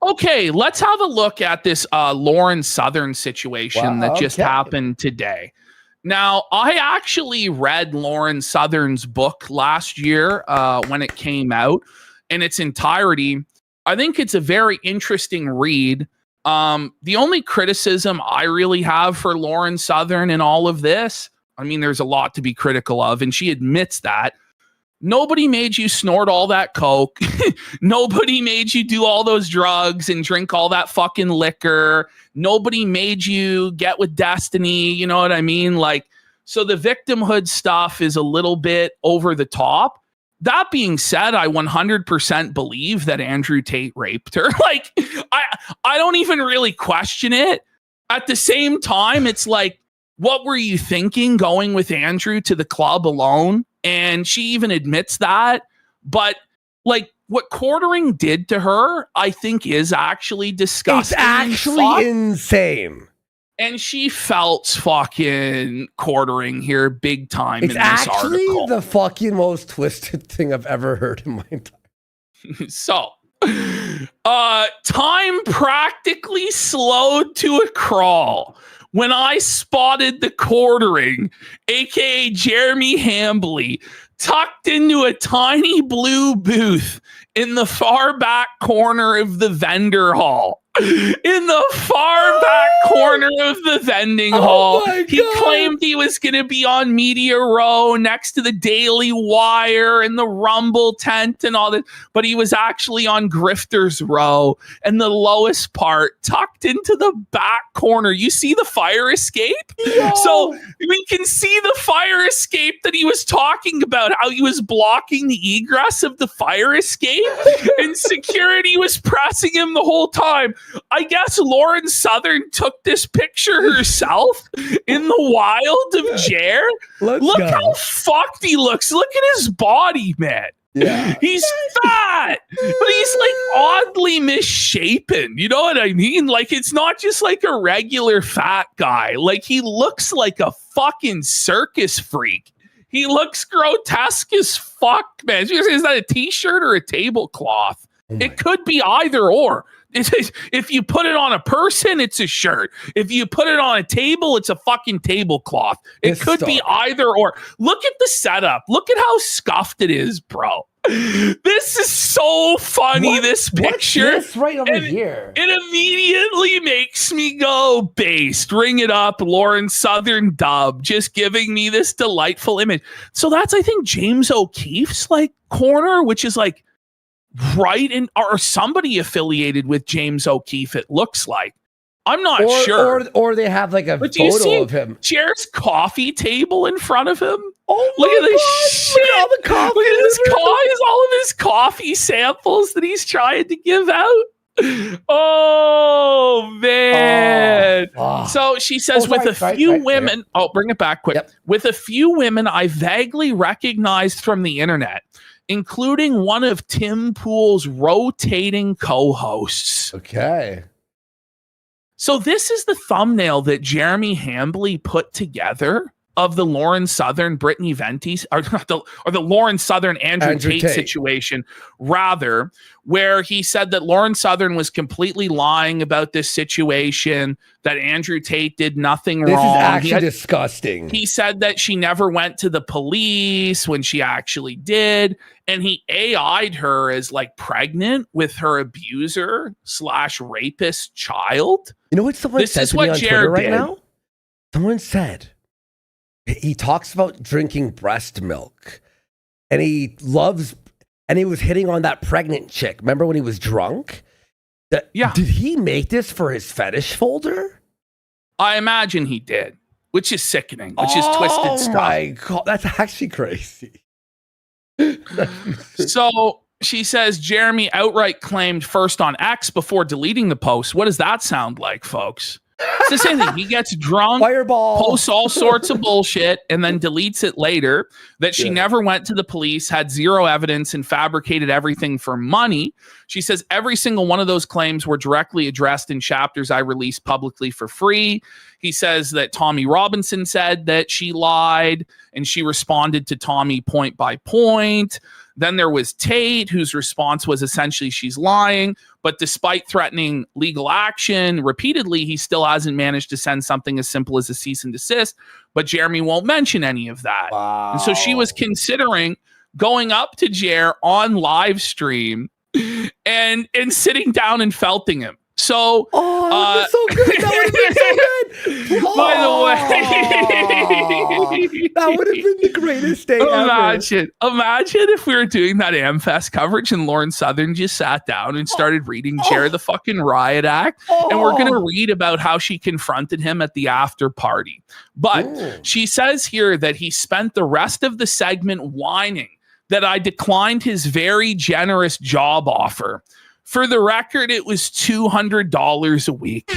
Okay, let's have a look at this Lauren Southern situation that just happened today. Now, I actually read Lauren Southern's book last year when it came out in its entirety. I think it's a very interesting read. The only criticism I really have for Lauren Southern in all of this, I mean, there's a lot to be critical of, and she admits that. Nobody made you snort all that coke. Nobody made you do all those drugs and drink all that fucking liquor. Nobody made you get with Destiny. You know what I mean? Like, so the victimhood stuff is a little bit over the top. That being said, I 100% believe that Andrew Tate raped her. Like, I don't even really question it. At the same time, it's like, what were you thinking going with Andrew to the club alone? And she even admits that. But like what Quartering did to her, I think is actually disgusting. It's actually insane. And she felt fucking Quartering here big time in this article. It's actually the fucking most twisted thing I've ever heard in my entire. So, time practically slowed to a crawl when I spotted the Quartering, aka Jeremy Hambly, tucked into a tiny blue booth in the far back corner of the vendor hall. In the far back corner of the vending hall. He claimed he was going to be on Media Row next to the Daily Wire and the Rumble tent and all that. But he was actually on Grifter's Row and the lowest part, tucked into the back corner. You see the fire escape? Yo. So we can see the fire escape that he was talking about, how he was blocking the egress of the fire escape and security was pressing him the whole time. I guess Lauren Southern took this picture herself in the wild of Jer. Look how fucked he looks. Look at his body, man. Yeah. He's fat, but he's like oddly misshapen. You know what I mean? Like, it's not just like a regular fat guy. Like, he looks like a fucking circus freak. He looks grotesque as fuck, man. Is that a t-shirt or a tablecloth? It could be either or. If you put it on a person, it's a shirt. If you put it on a table, it's a fucking tablecloth. It could be either or. Look at the setup. Look at how scuffed it is, bro. This is so funny, this picture. What's this right over here? It immediately makes me go, based. Ring it up, Lauren Southern dub. Just giving me this delightful image. So that's, I think, James O'Keefe's like corner, which is like, right in, or somebody affiliated with James O'Keefe, it looks like. I'm not sure. Or they have like a photo of him. Jer's coffee table in front of him. Oh, look at this shit. Look at all the coffee. Look at his all of his coffee samples that he's trying to give out. Oh, man. So she says, with a few women, bring it back quick. Yep. With a few women I vaguely recognized from the internet, including one of Tim Pool's rotating co-hosts. Okay. So this is the thumbnail that Jeremy Hambly put together of the Lauren Southern, Brittany Venti, or the Lauren Southern, Andrew Tate situation, rather, where he said that Lauren Southern was completely lying about this situation, that Andrew Tate did nothing wrong. This is actually disgusting. He said that she never went to the police when she actually did, and he AI'd her as like pregnant with her abuser / rapist child. You know what someone said to me on Twitter right now? Someone said, he talks about drinking breast milk and he loves, and he was hitting on that pregnant chick. Remember when he was drunk? Yeah. Did he make this for his fetish folder? I imagine he did, which is sickening, which is twisted stuff. Oh my God, that's actually crazy. So she says Jeremy outright claimed first on X before deleting the post. What does that sound like, folks? It's the same thing. He gets drunk, posts all sorts of bullshit, and then deletes it later. That she never went to the police, had zero evidence, and fabricated everything for money. She says every single one of those claims were directly addressed in chapters I released publicly for free. He says that Tommy Robinson said that she lied, and she responded to Tommy point by point. Then there was Tate, whose response was essentially she's lying. But despite threatening legal action repeatedly, he still hasn't managed to send something as simple as a cease and desist. But Jeremy won't mention any of that. Wow. And so she was considering going up to Jer on live stream and sitting down and felting him. So, that's so good. That would have been so good. By the way, that would have been the greatest day ever. Imagine if we were doing that AMfest coverage and Lauren Southern just sat down and started reading Jer the fucking riot act. And we're going to read about how she confronted him at the after party. But she says here that he spent the rest of the segment whining that I declined his very generous job offer. For the record, it was $200 a week,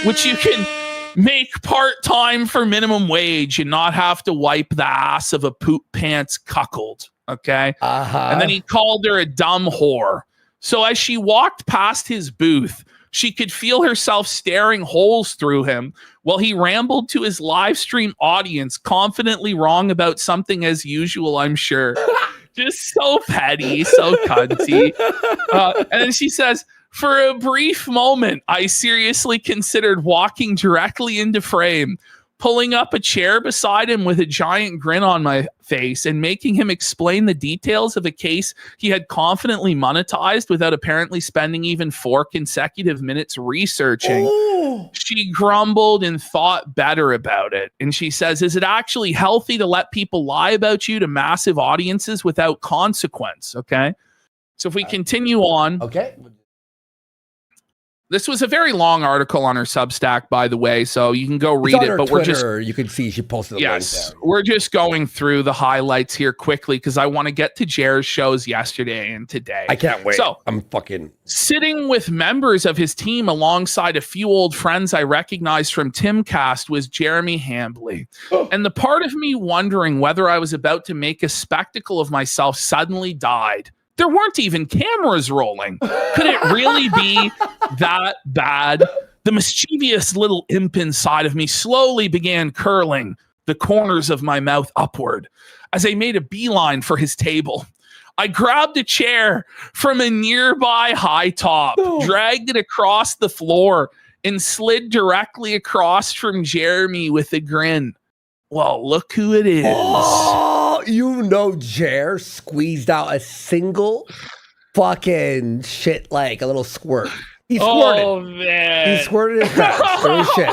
which you can make part-time for minimum wage and not have to wipe the ass of a poop pants cuckold, okay? And then he called her a dumb whore. So as she walked past his booth, she could feel herself staring holes through him while he rambled to his live stream audience, confidently wrong about something as usual, I'm sure. Just so petty, so cunty. And then she says, for a brief moment, I seriously considered walking directly into frame, pulling up a chair beside him with a giant grin on my face and making him explain the details of a case he had confidently monetized without apparently spending even 4 consecutive minutes researching. She grumbled and thought better about it. And she says, is it actually healthy to let people lie about you to massive audiences without consequence? Okay. So if we continue on. Okay. This was a very long article on her Substack, by the way, so you can go read it. But Twitter, you can see she posted a link there. We're just going through the highlights here quickly because I want to get to Jer's shows yesterday and today. I can't wait. So I'm fucking sitting with members of his team alongside a few old friends I recognized from Timcast was Jeremy Hambly. And the part of me wondering whether I was about to make a spectacle of myself suddenly died. There weren't even cameras rolling. Could it really be that bad? The mischievous little imp inside of me slowly began curling the corners of my mouth upward as I made a beeline for his table. I grabbed a chair from a nearby high top, dragged it across the floor, and slid directly across from Jeremy with a grin. Well, look who it is. You know, Jer squeezed out a single fucking shit, like a little squirt. He squirted. Oh, man. He squirted his ass. There was shit.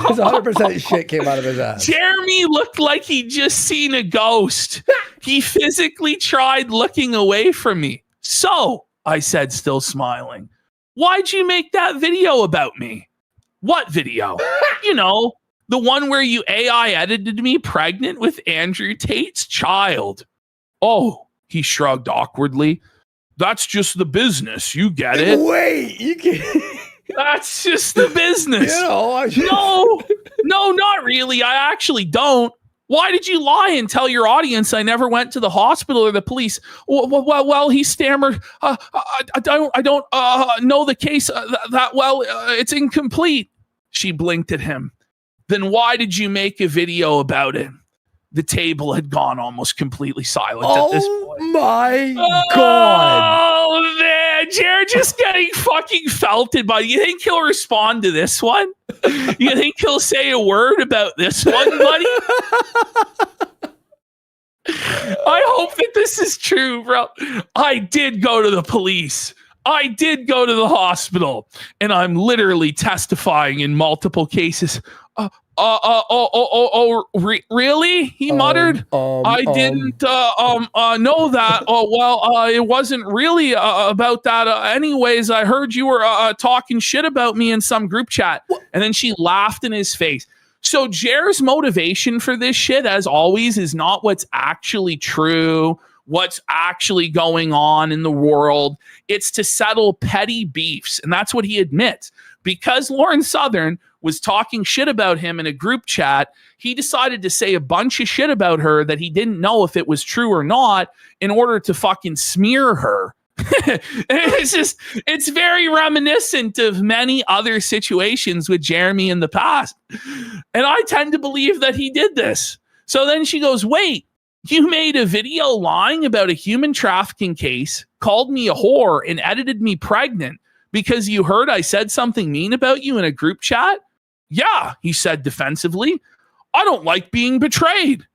His 100% shit came out of his ass. Jeremy looked like he'd just seen a ghost. He physically tried looking away from me. So, I said, still smiling, why'd you make that video about me? What video? You know, the one where you AI edited me pregnant with Andrew Tate's child. Oh, he shrugged awkwardly. That's just the business. You get it. Wait, you can. That's just the business. You know, No, not really. I actually don't. Why did you lie and tell your audience I never went to the hospital or the police? Well, he stammered. I don't know the case that well. It's incomplete. She blinked at him. Then why did you make a video about it? The table had gone almost completely silent at this point. Oh my God. Oh man, Jared just getting fucking felted by. You think he'll respond to this one? You think he'll say a word about this one, buddy? I hope that this is true, bro. I did go to the police. I did go to the hospital, and I'm literally testifying in multiple cases. Really? He muttered. I didn't know that. It wasn't really about that. Anyways, I heard you were talking shit about me in some group chat. And then she laughed in his face. So Jer's motivation for this shit, as always, is not what's actually true, what's actually going on in the world. It's to settle petty beefs. And that's what he admits. Because Lauren Southern was talking shit about him in a group chat, he decided to say a bunch of shit about her that he didn't know if it was true or not in order to fucking smear her. It's very reminiscent of many other situations with Jeremy in the past. And I tend to believe that he did this. So then she goes, wait, You made a video lying about a human trafficking case, called me a whore, and edited me pregnant because you heard I said something mean about you in a group chat? Yeah, he said defensively. I don't like being betrayed.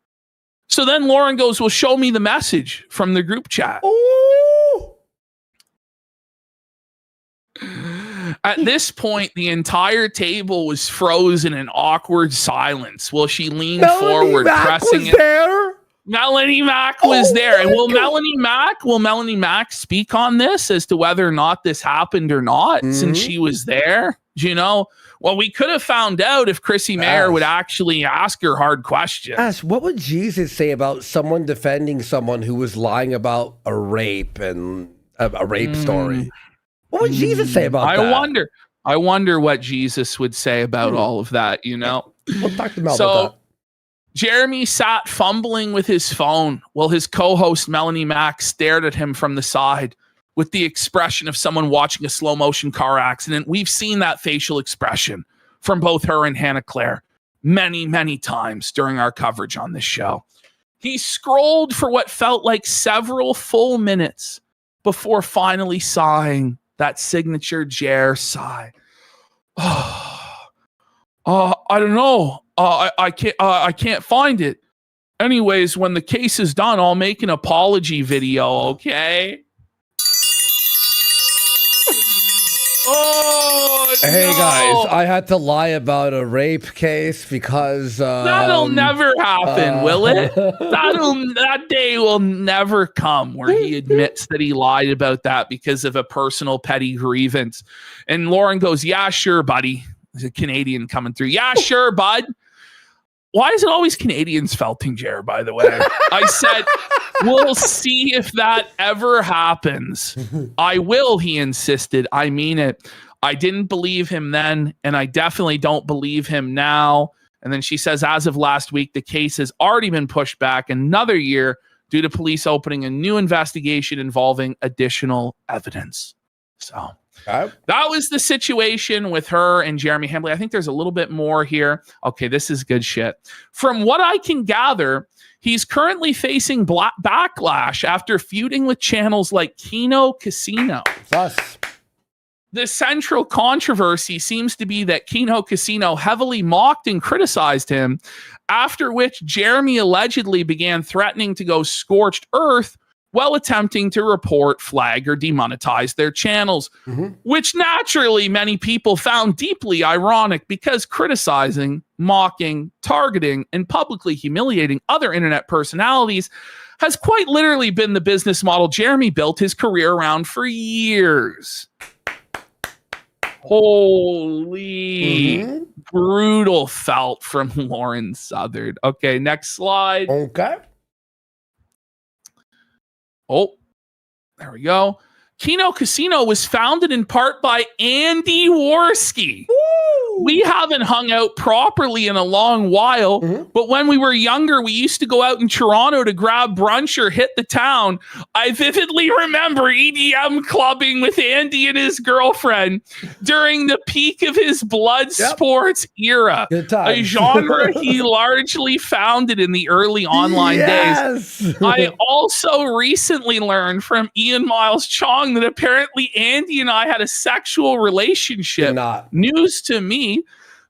So then Lauren goes, well, show me the message from the group chat. Ooh. At this point, the entire table was frozen in awkward silence while she leaned forward, pressing it. There? Melanie Mack was there. And will Melanie Mack speak on this as to whether or not this happened or not, since she was there? You know, well, we could have found out if Chrissy Mayer would actually ask her hard questions. Ash, what would Jesus say about someone defending someone who was lying about a rape and a rape story? What would Jesus say about that? I wonder what Jesus would say about all of that, you know? We'll talk to Mel about that. Jeremy sat fumbling with his phone while his co-host Melanie Mack stared at him from the side with the expression of someone watching a slow motion car accident. We've seen that facial expression from both her and Hannah Claire many, many times during our coverage on this show. He scrolled for what felt like several full minutes before finally sighing that signature Jer sigh. I don't know. I can't find it. Anyways, when the case is done, I'll make an apology video, okay? Hey guys, I had to lie about a rape case because that'll never happen, will it? That day will never come where he admits that he lied about that because of a personal petty grievance. And Lauren goes, "Yeah, sure, buddy." There's a Canadian coming through. "Yeah, sure, bud." Why is it always Canadians felting Jer, by the way? I said, "We'll see if that ever happens." "I will," he insisted. "I mean it. I didn't believe him then, and I definitely don't believe him now." And then she says, as of last week, the case has already been pushed back another year due to police opening a new investigation involving additional evidence. So that was the situation with her and Jeremy Hambly. I think there's a little bit more here. Okay, this is good shit. From what I can gather, he's currently facing backlash after feuding with channels like Kino Casino. Us. The central controversy seems to be that Kino Casino heavily mocked and criticized him, after which Jeremy allegedly began threatening to go scorched earth while attempting to report, flag, or demonetize their channels, which naturally many people found deeply ironic because criticizing, mocking, targeting, and publicly humiliating other internet personalities has quite literally been the business model Jeremy built his career around for years. Holy brutal felt from Lauren Southern. Okay, next slide. Okay. Oh, there we go. Kino Casino was founded in part by Andy Worski. Woo! We haven't hung out properly in a long while, but when we were younger, we used to go out in Toronto to grab brunch or hit the town. I vividly remember EDM clubbing with Andy and his girlfriend during the peak of his blood sports era, a genre he largely founded in the early online days. I also recently learned from Ian Miles Chong that apparently Andy and I had a sexual relationship. News to me,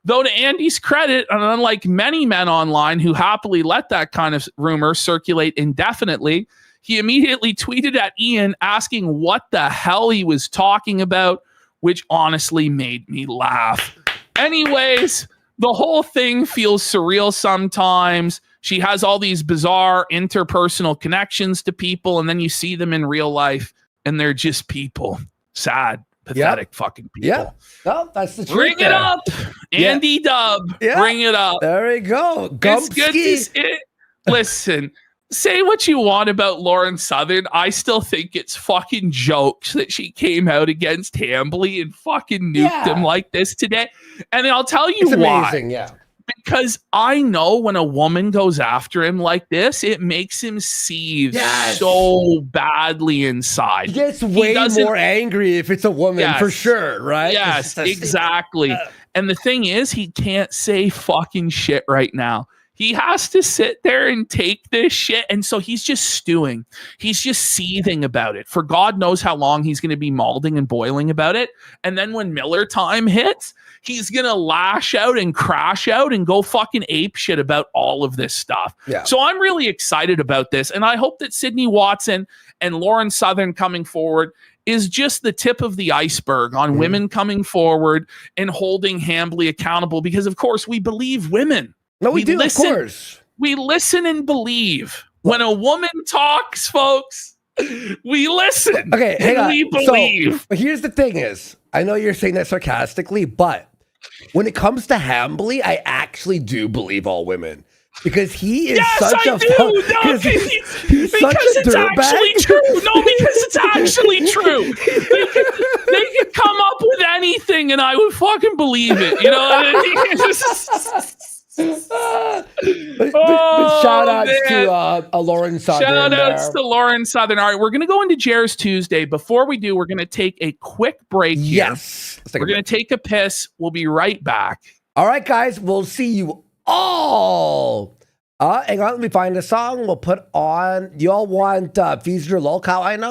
though to Andy's credit, and unlike many men online who happily let that kind of rumor circulate indefinitely, he immediately tweeted at Ian asking what the hell he was talking about, which honestly made me laugh. Anyways, the whole thing feels surreal sometimes. She has all these bizarre interpersonal connections to people, and then you see them in real life, and they're just people. Sad, pathetic fucking people. Yeah, no, that's the truth. Bring it up, Andy Dub. Bring it up. There we go. It's good to listen, say what you want about Lauren Southern. I still think it's fucking jokes that she came out against Hambly and fucking nuked him like this today. And I'll tell you why. Amazing, because I know when a woman goes after him like this, it makes him seethe so badly inside. He gets way more angry if it's a woman, for sure, right? Yes, exactly. And the thing is, he can't say fucking shit right now. He has to sit there and take this shit. And so he's just stewing. He's just seething about it. For God knows how long he's going to be malding and boiling about it. And then when Miller time hits, he's going to lash out and crash out and go fucking ape shit about all of this stuff. Yeah. So I'm really excited about this. And I hope that Sydney Watson and Lauren Southern coming forward is just the tip of the iceberg on women coming forward and holding Hambly accountable, because of course we believe women. No, we do, listen, of course. We listen and believe. When a woman talks, folks, we listen. Okay, hang on. We believe. So, here's the thing is, I know you're saying that sarcastically, but when it comes to Hambly, I actually do believe all women. Because he is such a because he's such a it's actually dirtbag. true. No, because it's actually true. They could come up with anything and I would fucking believe it. You know what I mean? But shout outs to Lauren Southern. Shout outs to Lauren Southern. All right, we're going to go into Jer's Tuesday. Before we do, we're going to take a quick break here. Yes. We're going to take a piss. We'll be right back. All right, guys. We'll see you all. Hang on. Let me find a song. We'll put on. You all want Fees Your Lolcow? I know.